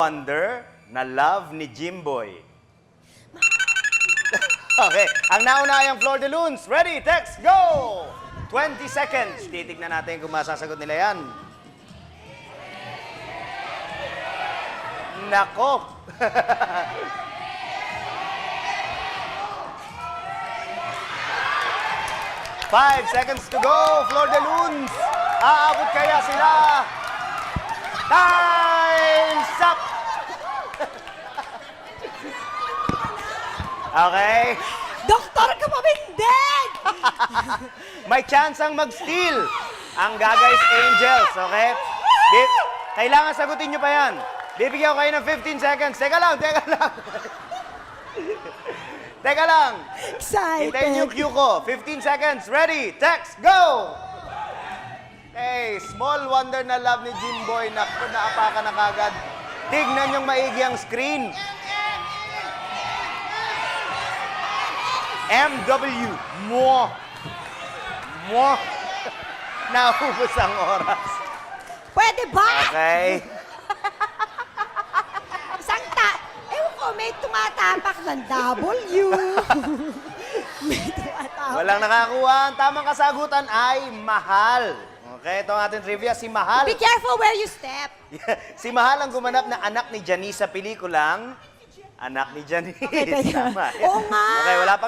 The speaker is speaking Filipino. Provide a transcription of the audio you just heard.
wonder na love ni Jimboy? Okay, ang naunayang Flor de Lunes. Ready, text, go! 20 seconds. Titignan natin kung masasagot nila yan. Nako! 5 seconds to go, Flor de Lunes. Aabot kaya sila? Time's up! Okay. Doktor ka pamindig! May chance ang mag-steal ang Gagay's Angels, okay? Kailangan sagutin nyo pa yan. Bibigyan ko kayo ng 15 seconds. Teka lang. Teka lang. Excited. Hintayin yung cue ko. 15 seconds. Ready, text, go! Okay, small wonder na love ni Jimboy. Naku, naapakan na kagad. Tignan yung maigi ang screen. MW. Mo. Naubos ang oras. Pwede ba? Okay. Ewan ko, may tumatapak ng W. May tumatapak. Walang nakakuha. Ang tamang kasagutan ay mahal. Okay, ito ang ating trivia. Si Mahal. Be careful where you step. Si Mahal ang gumanap na anak ni Janice sa pelikulang Anak ni Janice. Okay, teka. Tama. Oo nga. Okay, wala pang